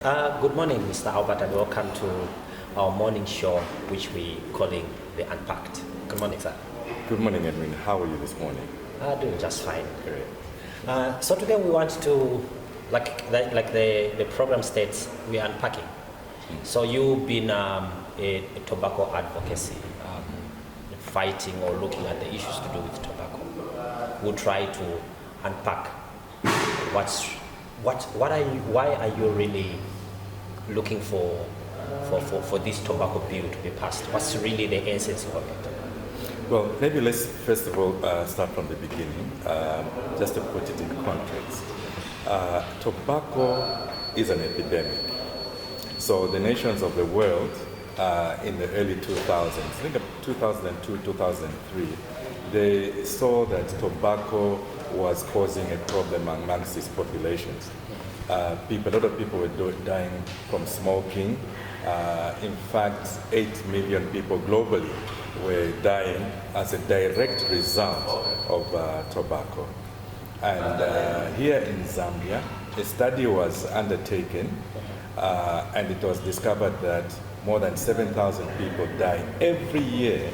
Good morning, Mr. Albert, and welcome to our morning show, which we calling the Unpacked. Good morning, sir. Good morning, Edwin. How are you this morning? Doing just fine. Great. So today we want to, like the program states, we are unpacking. So you've been a tobacco advocacy, fighting or looking at the issues to do with tobacco. We'll try to unpack why are you really looking for this tobacco bill to be passed? What's really the essence of it? Well, maybe let's first of all start from the beginning, just to put it in context. Tobacco is an epidemic. So the nations of the world in the early 2000s, I think of 2002, 2003, they saw that tobacco was causing a problem amongst these populations. A lot of people were dying from smoking. In fact, 8 million people globally were dying as a direct result of tobacco. And here in Zambia, a study was undertaken, and it was discovered that more than 7,000 people die every year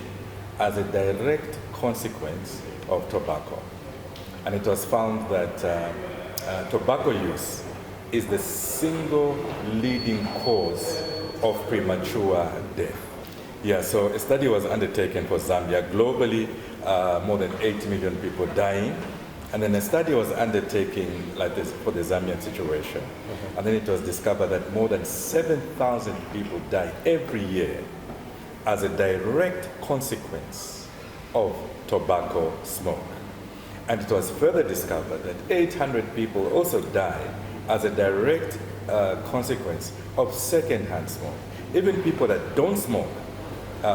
as a direct consequence of tobacco. And it was found that tobacco use is the single leading cause of premature death. Yeah, so a study was undertaken for Zambia. Globally, more than 8 million people dying. And then a study was undertaken like this for the Zambian situation. Mm-hmm. And then it was discovered that more than 7,000 people die every year as a direct consequence of tobacco smoke. And it was further discovered that 800 people also die as a direct consequence of secondhand smoke. Even people that don't smoke,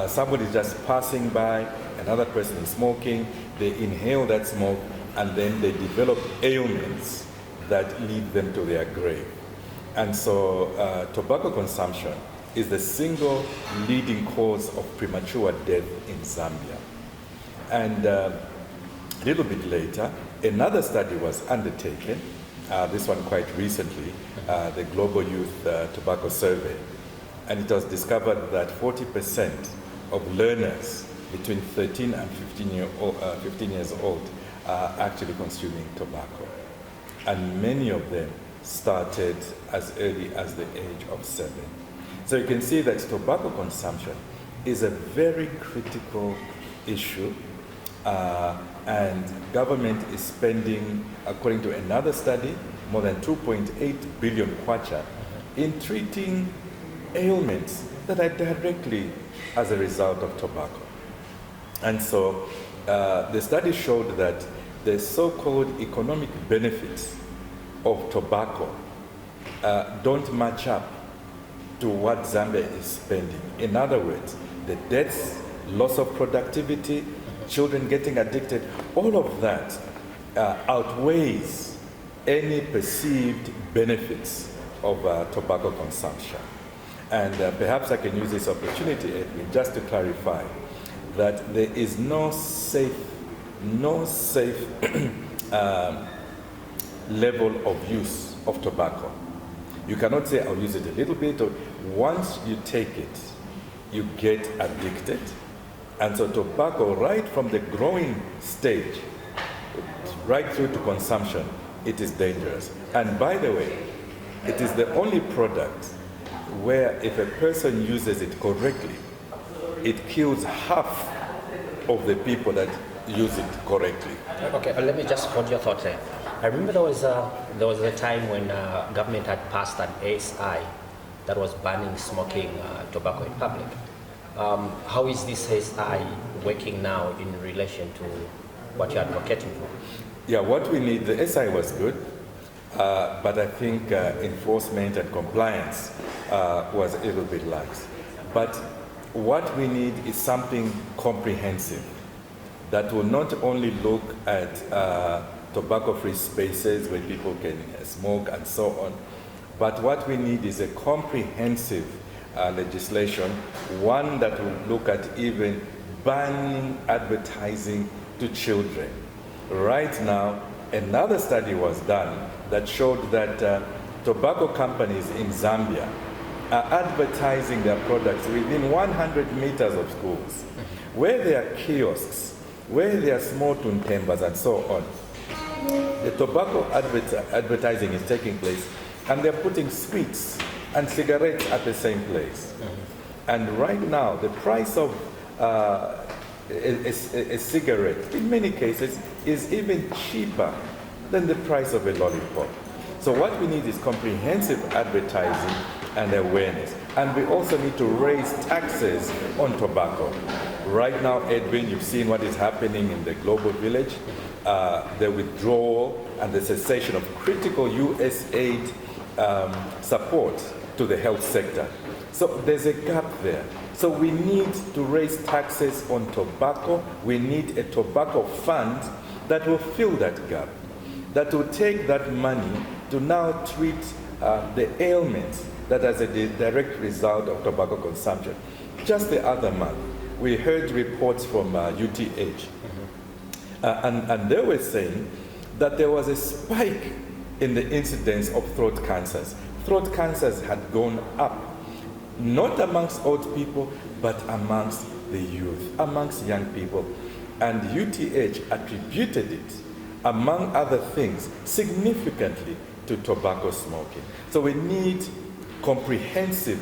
somebody just passing by, another person is smoking, they inhale that smoke, and then they develop ailments that lead them to their grave. And so tobacco consumption is the single leading cause of premature death in Zambia. And a little bit later, another study was undertaken, this one quite recently, the Global Youth Tobacco Survey. And it was discovered that 40% of learners between 13 and 15 years old are actually consuming tobacco. And many of them started as early as the age of 7. So you can see that tobacco consumption is a very critical issue. And government is spending, according to another study, more than 2.8 billion kwacha in treating ailments that are directly as a result of tobacco. And so the study showed that the so-called economic benefits of tobacco don't match up to what Zambia is spending. In other words, the deaths, loss of productivity, children getting addicted, all of that outweighs any perceived benefits of tobacco consumption. And perhaps I can use this opportunity, Edwin, just to clarify that there is no safe level of use of tobacco. You cannot say, I'll use it a little bit, or once you take it, you get addicted. And so tobacco, right from the growing stage, right through to consumption, it is dangerous. And by the way, it is the only product where if a person uses it correctly, it kills half of the people that use it correctly. Okay, let me just hold your thought there. I remember there was a time when government had passed an ASI that was banning smoking tobacco in public. How is this ASI working now in relation to what you're advocating for? Yeah, what we need, the SI was good, but I think enforcement and compliance was a little bit lax. But what we need is something comprehensive that will not only look at tobacco-free spaces where people can smoke and so on, but what we need is a comprehensive legislation, one that will look at even banning advertising to children. Right now, another study was done that showed that tobacco companies in Zambia are advertising their products within 100 meters of schools, where there are kiosks, where there are small tuntembas and so on. The tobacco advertising is taking place, and they're putting sweets and cigarettes at the same place. And right now, the price of a cigarette, in many cases, is even cheaper than the price of a lollipop. So what we need is comprehensive advertising and awareness. And we also need to raise taxes on tobacco. Right now, Edwin, you've seen what is happening in the global village, the withdrawal and the cessation of critical US aid support to the health sector. So there's a gap there. So we need to raise taxes on tobacco. We need a tobacco fund that will fill that gap, that will take that money to now treat the ailments that as a direct result of tobacco consumption. Just the other month, we heard reports from UTH, and they were saying that there was a spike in the incidence of throat cancers. Throat cancers had gone up, not amongst old people, but amongst the youth, amongst young people. And UTH attributed it, among other things, significantly to tobacco smoking. So we need comprehensive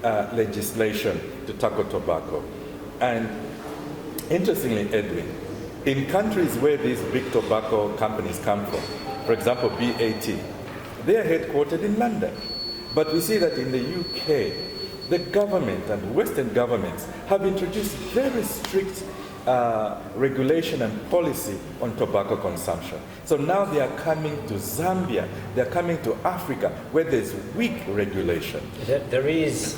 legislation to tackle tobacco. And interestingly, Edwin, in countries where these big tobacco companies come from, for example, BAT, they are headquartered in London. But we see that in the UK, the government and Western governments have introduced very strict regulation and policy on tobacco consumption. So now they are coming to Zambia, they are coming to Africa, where there's weak regulation. There is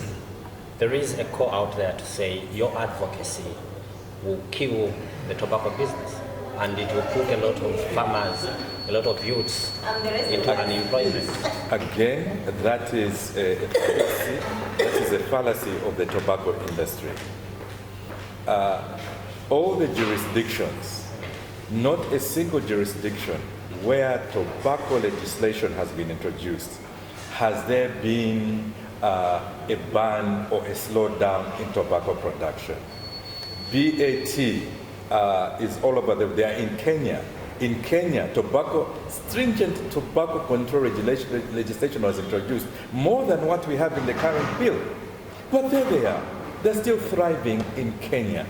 a call out there to say your advocacy will kill the tobacco business, and it will put a lot of farmers, a lot of youths into unemployment. Again, that is a fallacy of the tobacco industry. All the jurisdictions, not a single jurisdiction where tobacco legislation has been introduced, has there been a ban or a slowdown in tobacco production. BAT is all over they are in Kenya. In Kenya, stringent tobacco control legislation was introduced, more than what we have in the current bill. But there they are. They're still thriving in Kenya.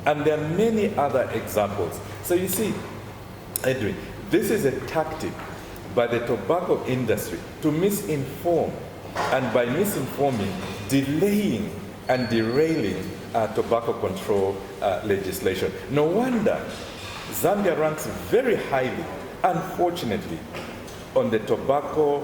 And there are many other examples. So you see, Edwin, this is a tactic by the tobacco industry to misinform, and by misinforming, delaying and derailing tobacco control legislation. No wonder Zambia ranks very highly, unfortunately, on the tobacco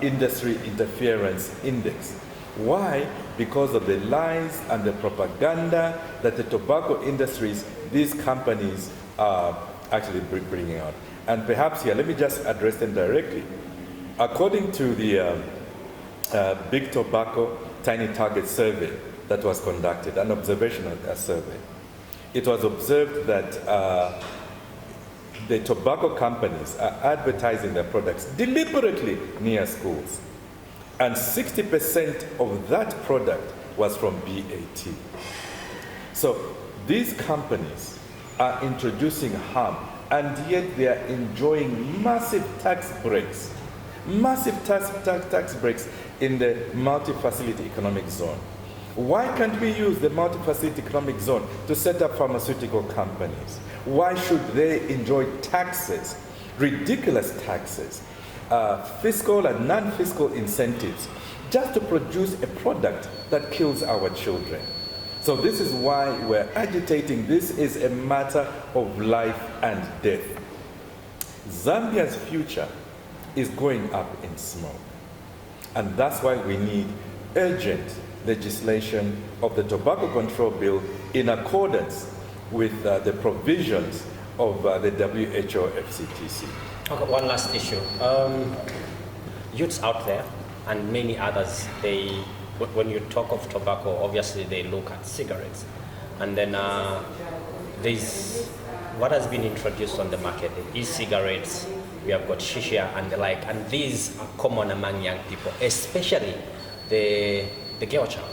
industry interference index. Why? Because of the lies and the propaganda that the tobacco industries, these companies are actually bringing out. And perhaps here, let me just address them directly. According to the Big Tobacco Tiny Target Survey that was conducted, an observational survey, it was observed that the tobacco companies are advertising their products deliberately near schools. And 60% of that product was from BAT. So these companies are introducing harm, and yet they are enjoying massive tax breaks. Massive tax breaks in the multi-facility economic zone. Why can't we use the multi-facility economic zone to set up pharmaceutical companies? Why should they enjoy taxes, ridiculous taxes, fiscal and non-fiscal incentives, just to produce a product that kills our children? So this is why we're agitating. This is a matter of life and death. Zambia's future is going up in smoke. And that's why we need urgent legislation of the Tobacco Control Bill in accordance with the provisions of the WHO FCTC. Okay, one last issue. Youths out there and many others, when you talk of tobacco, obviously they look at cigarettes. And then there's what has been introduced on the market, the e-cigarettes, we have got shisha and the like, and these are common among young people, especially the girl child.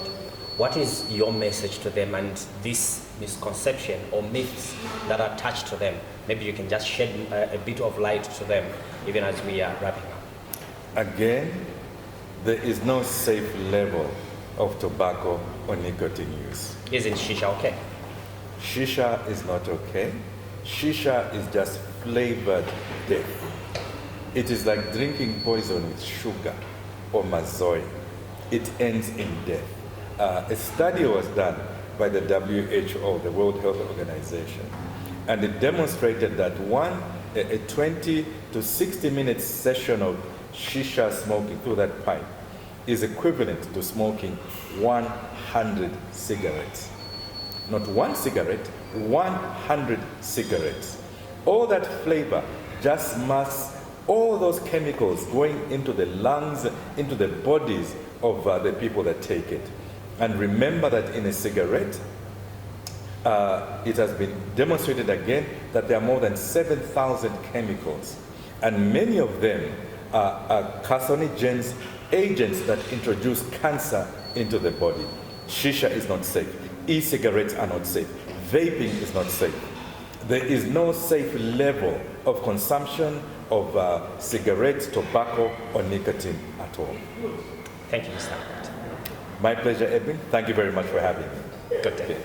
What is your message to them and this misconception or myths that are attached to them? Maybe you can just shed a bit of light to them, even as we are wrapping up. Again, there is no safe level of tobacco or nicotine use. Isn't shisha okay? Shisha is not okay. Shisha is just flavored death. It is like drinking poison with sugar or mazoe. It ends in death. A study was done by the WHO, the World Health Organization, and it demonstrated that a 20 to 60 minute session of shisha smoking through that pipe is equivalent to smoking 100 cigarettes. Not one cigarette, 100 cigarettes. All that flavor just masks all those chemicals going into the lungs, into the bodies of the people that take it. And remember that in a cigarette, it has been demonstrated again that there are more than 7,000 chemicals. And many of them are carcinogens, agents that introduce cancer into the body. Shisha is not safe. E-cigarettes are not safe. Vaping is not safe. There is no safe level of consumption of cigarettes, tobacco, or nicotine at all. Thank you, Mr. Albert. My pleasure, Edwin. Thank you very much for having me. Good day.